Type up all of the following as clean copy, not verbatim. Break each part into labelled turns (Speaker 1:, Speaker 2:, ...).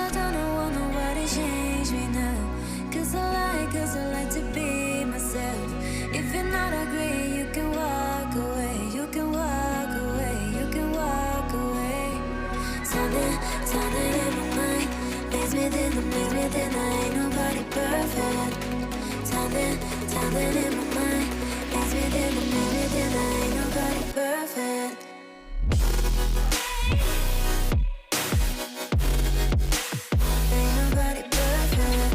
Speaker 1: I don't want nobody change me now. Cause I like to be myself. If you're not agree, you can walk away. You can walk away, you can walk away. Something in my mind makes me think I ain't nobody perfect. Something in my mind makes me think I ain't nobody perfect. Ain't nobody perfect.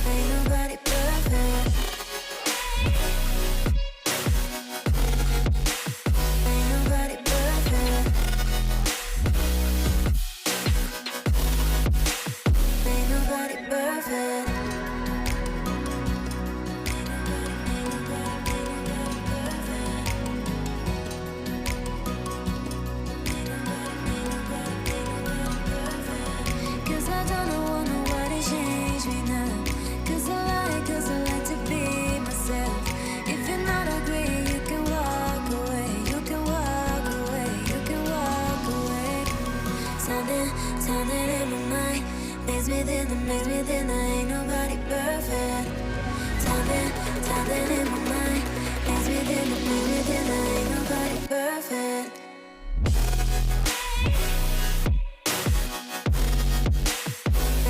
Speaker 1: Ain't nobody perfect. Ain't nobody perfect. Ain't nobody perfect. Cause I don't want nobody change me now. Cause I like to be myself. If you're not agree, you can walk away. You can walk away, you can walk away. Something in my mind makes me think I ain't nobody perfect. Something in my mind makes me think I ain't nobody perfect.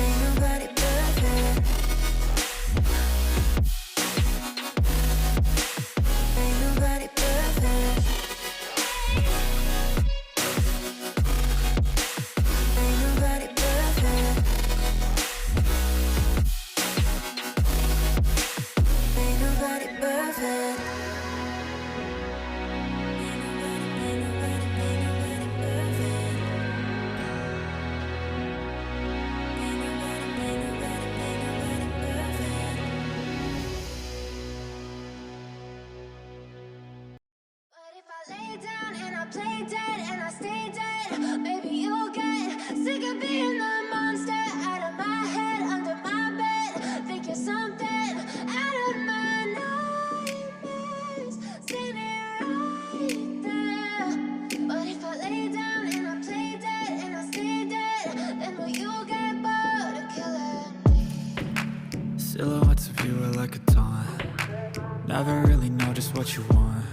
Speaker 1: Ain't nobody perfect. Ain't nobody perfect. Ain't nobody perfect. Ain't nobody perfect. Ain't nobody perfect. But if I lay down and I play dead and I stay dead, baby, you'll get sick of being the monster out of my head, under my bed. Think you're something out of my nightmares, standing right there. But if I lay down and I play dead and I stay dead, then will you get bored of killing me?
Speaker 2: Silhouettes of you are like a taunt. Never really know just what you want.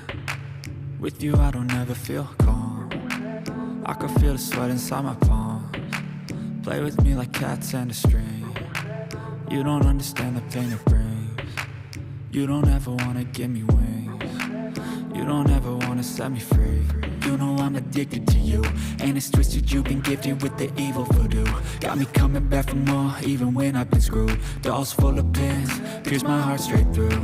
Speaker 2: With you I don't ever feel calm. I can feel the sweat inside my palms. Play with me like cats and a string. You don't understand the pain it brings. You don't ever wanna give me wings. You don't ever wanna set me free. You know I'm addicted to you, and it's twisted, you've been gifted with the evil voodoo. Got me coming back for more, even when I've been screwed. Dolls full of pins, pierce my heart straight through.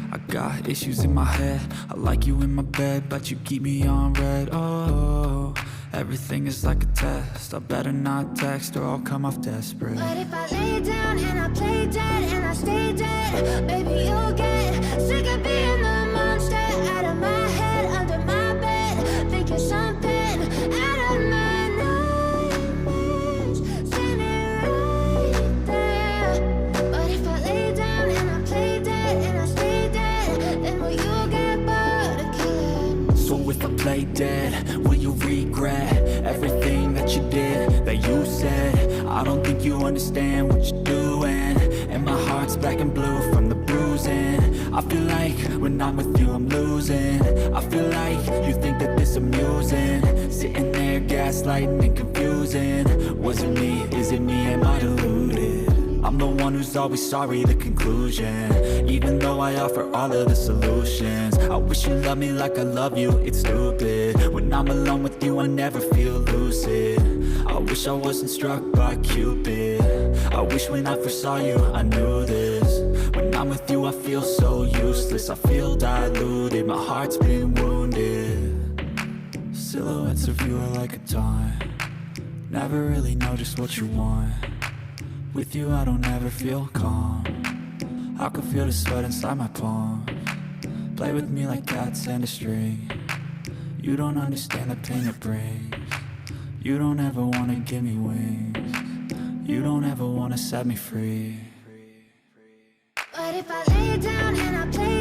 Speaker 2: I got issues in my head, I like you in my bed, but you keep me on red. Oh, everything is like a test, I better not text or I'll come off desperate.
Speaker 1: But if I lay down and I play dead and I stay dead, baby, you'll get sick of being the monster out of my head, under my bed. Think you're something out of my nightmares, standing right there. But if I lay down and I play dead and I stay dead, then will you get bored of killing me?
Speaker 2: So if I play dead, will you regret everything that you did, that you said? I don't think you understand what you're doing, and my heart's black and blue from the bruising. I feel like when I'm with you I'm losing. I feel like you think that this amusing, sitting there gaslighting and confusing. Was it me? Is it me? Am I deluded? I'm the one who's always sorry, the conclusion. Even though I offer all of the solutions, I wish you loved me like I love you, it's stupid. When I'm alone with you I never feel lucid. I wish I wasn't struck by Cupid. I wish when I first saw you I knew this. When I'm with you I feel so useless, I feel diluted, my heart's been wounded. Silhouettes of you are like a taunt. Never really know just what you want. With you I don't ever feel calm. I can feel the sweat inside my palms. Play with me like cats and a string. You don't understand the pain it brings. You don't ever wanna give me wings. You don't ever wanna set me free.
Speaker 1: But if I lay down and I play